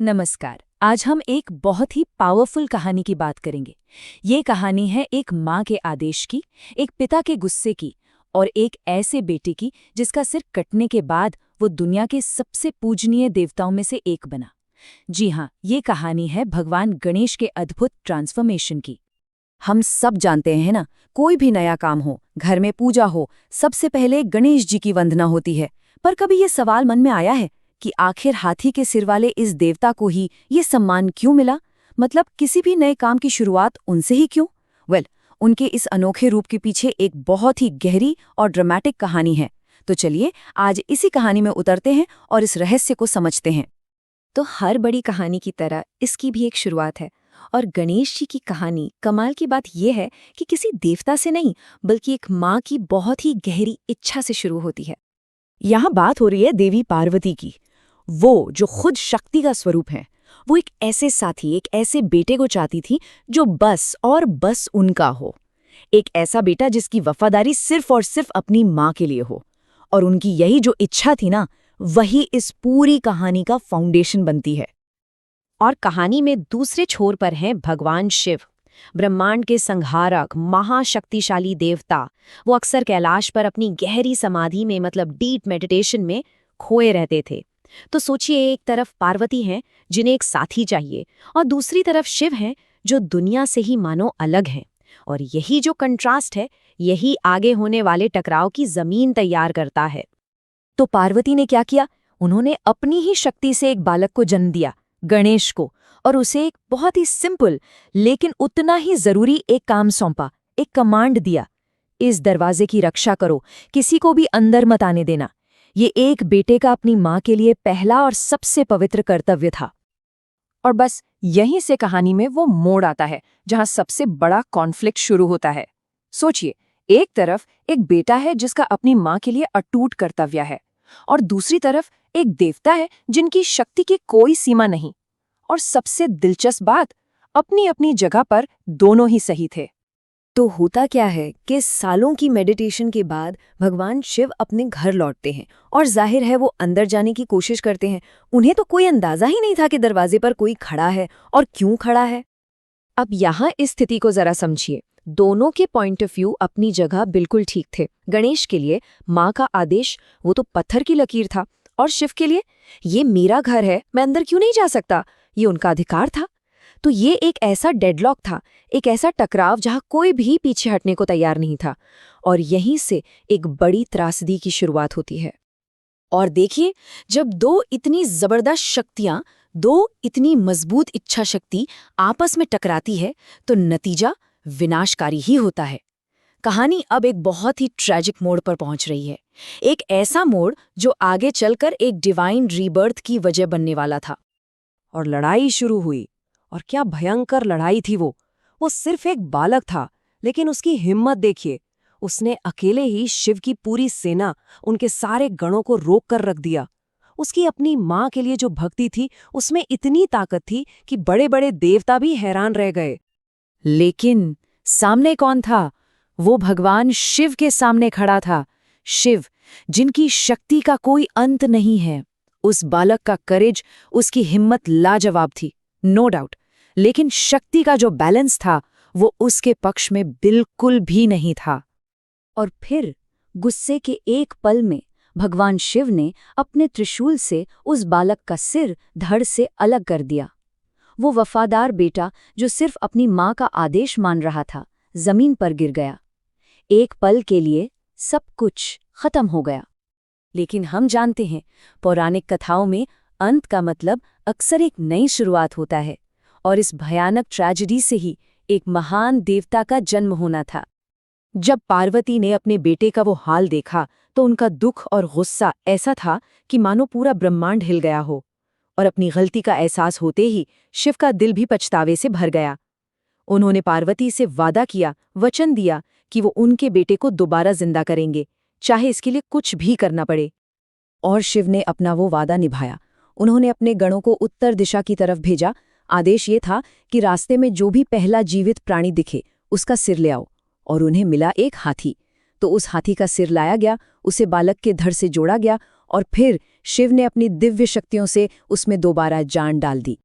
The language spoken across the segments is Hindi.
नमस्कार। आज हम एक बहुत ही पावरफुल कहानी की बात करेंगे। ये कहानी है एक माँ के आदेश की, एक पिता के गुस्से की और एक ऐसे बेटे की जिसका सिर कटने के बाद वो दुनिया के सबसे पूजनीय देवताओं में से एक बना। जी हाँ, ये कहानी है भगवान गणेश के अद्भुत ट्रांसफॉर्मेशन की। हम सब जानते हैं ना, कोई भी नया काम हो, घर में पूजा हो, सबसे पहले गणेश जी की वंदना होती है। पर कभी ये सवाल मन में आया है कि आखिर हाथी के सिर वाले इस देवता को ही ये सम्मान क्यों मिला? मतलब किसी भी नए काम की शुरुआत उनसे ही क्यों? उनके इस अनोखे रूप के पीछे एक बहुत ही गहरी और ड्रामेटिक कहानी है। तो चलिए आज इसी कहानी में उतरते हैं और इस रहस्य को समझते हैं। तो हर बड़ी कहानी की तरह इसकी भी एक शुरुआत है। और गणेश जी की कहानी कमाल की बात यह है कि किसी देवता से नहीं, बल्कि एक माँ की बहुत ही गहरी इच्छा से शुरू होती है। यहाँ बात हो रही है देवी पार्वती की, वो जो खुद शक्ति का स्वरूप है। वो एक ऐसे साथी, एक ऐसे बेटे को चाहती थी जो बस और बस उनका हो। एक ऐसा बेटा जिसकी वफादारी सिर्फ और सिर्फ अपनी माँ के लिए हो। और उनकी यही जो इच्छा थी ना, वही इस पूरी कहानी का फाउंडेशन बनती है। और कहानी में दूसरे छोर पर हैं भगवान शिव, ब्रह्मांड के संहारक, महाशक्तिशाली देवता। वो अक्सर कैलाश पर अपनी गहरी समाधि में, मतलब डीप मेडिटेशन में खोए रहते थे। तो सोचिए, एक तरफ पार्वती हैं जिन्हें एक साथी चाहिए, और दूसरी तरफ शिव हैं जो दुनिया से ही मानो अलग हैं। और यही जो कंट्रास्ट है, यही आगे होने वाले टकराव की जमीन तैयार करता है। तो पार्वती ने क्या किया? उन्होंने अपनी ही शक्ति से एक बालक को जन्म दिया, गणेश को, और उसे एक बहुत ही सिंपल लेकिन उतना ही जरूरी एक काम सौंपा, एक कमांड दिया। इस दरवाजे की रक्षा करो, किसी को भी अंदर मत आने देना। ये एक बेटे का अपनी माँ के लिए पहला और सबसे पवित्र कर्तव्य था। और बस यहीं से कहानी में वो मोड़ आता है जहां सबसे बड़ा कॉन्फ्लिक्ट शुरू होता है। सोचिए, एक तरफ एक बेटा है जिसका अपनी माँ के लिए अटूट कर्तव्य है, और दूसरी तरफ एक देवता है जिनकी शक्ति की कोई सीमा नहीं। और सबसे दिलचस्प बात, अपनी अपनी जगह पर दोनों ही सही थे। तो होता क्या है कि सालों की मेडिटेशन के बाद भगवान शिव अपने घर लौटते हैं, और जाहिर है वो अंदर जाने की कोशिश करते हैं। उन्हें तो कोई अंदाजा ही नहीं था कि दरवाजे पर कोई खड़ा है, और क्यों खड़ा है। अब यहाँ इस स्थिति को जरा समझिए। दोनों के पॉइंट ऑफ व्यू अपनी जगह बिल्कुल ठीक थे। गणेश के लिए माँ का आदेश वो तो पत्थर की लकीर था, और शिव के लिए ये मेरा घर है, मैं अंदर क्यों नहीं जा सकता, ये उनका अधिकार था। तो ये एक ऐसा डेडलॉक था, एक ऐसा टकराव जहां कोई भी पीछे हटने को तैयार नहीं था। और यहीं से एक बड़ी त्रासदी की शुरुआत होती है। और देखिए, जब दो इतनी जबरदस्त शक्तियां, दो इतनी मजबूत इच्छा शक्ति आपस में टकराती है, तो नतीजा विनाशकारी ही होता है। कहानी अब एक बहुत ही ट्रेजिक मोड़ पर पहुंच रही है। एक ऐसा मोड़ जो आगे चलकर एक डिवाइन रीबर्थ की वजह बनने वाला था। और लड़ाई शुरू हुई। और क्या भयंकर लड़ाई थी वो सिर्फ एक बालक था, लेकिन उसकी हिम्मत देखिए। उसने अकेले ही शिव की पूरी सेना, उनके सारे गणों को रोक कर रख दिया। उसकी अपनी माँ के लिए जो भक्ति थी, उसमें इतनी ताकत थी कि बड़े बड़े देवता भी हैरान रह गए। लेकिन सामने कौन था? वो भगवान शिव के सामने खड़ा था। शिव, जिनकी शक्ति का कोई अंत नहीं है। उस बालक का करेज, उसकी हिम्मत लाजवाब थी, नो डाउट। लेकिन शक्ति का जो बैलेंस था, वो उसके पक्ष में बिल्कुल भी नहीं था। और फिर गुस्से के एक पल में भगवान शिव ने अपने त्रिशूल से उस बालक का सिर धड़ से अलग कर दिया। वो वफादार बेटा जो सिर्फ अपनी माँ का आदेश मान रहा था, जमीन पर गिर गया। एक पल के लिए सब कुछ खत्म हो गया। लेकिन हम जानते हैं, पौराणिक कथाओं में अंत का मतलब अक्सर एक नई शुरुआत होता है। और इस भयानक ट्रेजेडी से ही एक महान देवता का जन्म होना था। जब पार्वती ने अपने बेटे का वो हाल देखा, तो उनका दुख और गुस्सा ऐसा था कि मानो पूरा ब्रह्मांड हिल गया हो। और अपनी गलती का एहसास होते ही शिव का दिल भी पछतावे से भर गया। उन्होंने पार्वती से वादा किया, वचन दिया कि वो उनके बेटे को दोबारा जिंदा करेंगे, चाहे इसके लिए कुछ भी करना पड़े। और शिव ने अपना वो वादा निभाया। उन्होंने अपने गणों को उत्तर दिशा की तरफ भेजा। आदेश ये था कि रास्ते में जो भी पहला जीवित प्राणी दिखे, उसका सिर ले आओ। और उन्हें मिला एक हाथी। तो उस हाथी का सिर लाया गया, उसे बालक के धड़ से जोड़ा गया, और फिर शिव ने अपनी दिव्य शक्तियों से उसमें दोबारा जान डाल दी।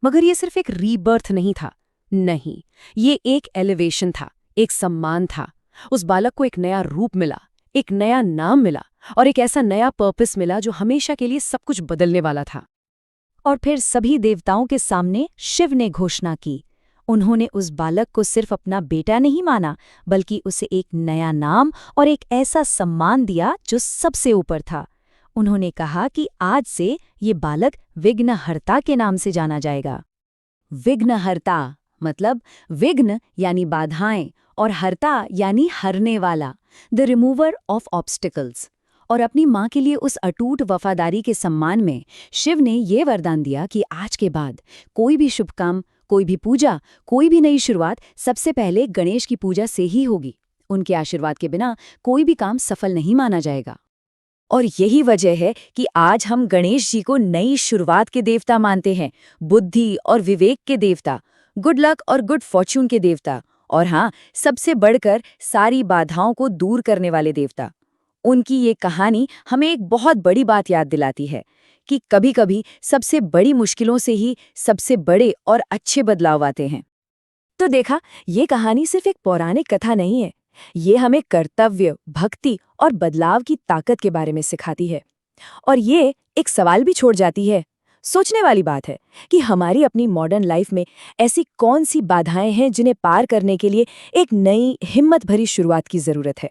मगर ये सिर्फ एक रीबर्थ नहीं था। नहीं, ये एक एलिवेशन था, एक सम्मान था। उस बालक को एक नया रूप मिला, एक नया नाम मिला और एक ऐसा नया पर्पस मिला जो हमेशा के लिए सब कुछ बदलने वाला था। और फिर सभी देवताओं के सामने शिव ने घोषणा की। उन्होंने उस बालक को सिर्फ अपना बेटा नहीं माना, बल्कि उसे एक नया नाम और एक ऐसा सम्मान दिया जो सबसे ऊपर था। उन्होंने कहा कि आज से ये बालक विघ्नहर्ता के नाम से जाना जाएगा। विघ्नहर्ता मतलब विघ्न यानी बाधाएं और हर्ता यानी हरने वाला, द रिमूवर ऑफ ऑब्स्टिकल्स। और अपनी माँ के लिए उस अटूट वफादारी के सम्मान में शिव ने ये वरदान दिया कि आज के बाद कोई भी शुभ काम, कोई भी पूजा, कोई भी नई शुरुआत सबसे पहले गणेश की पूजा से ही होगी। उनके आशीर्वाद के बिना कोई भी काम सफल नहीं माना जाएगा। और यही वजह है कि आज हम गणेश जी को नई शुरुआत के देवता मानते हैं, बुद्धि और विवेक के देवता, गुड लक और गुड फॉर्च्यून के देवता, और हाँ, सबसे बढ़कर सारी बाधाओं को दूर करने वाले देवता। उनकी ये कहानी हमें एक बहुत बड़ी बात याद दिलाती है कि कभी-कभी सबसे बड़ी मुश्किलों से ही सबसे बड़े और अच्छे बदलाव आते हैं। तो देखा, ये कहानी सिर्फ एक पौराणिक कथा नहीं है। ये हमें कर्तव्य, भक्ति और बदलाव की ताकत के बारे में सिखाती है। और ये एक सवाल भी छोड़ जाती है। सोचने वाली बात है कि हमारी अपनी मॉडर्न लाइफ में ऐसी कौन सी बाधाएं हैं जिन्हें पार करने के लिए एक नई हिम्मत भरी शुरुआत की जरूरत है।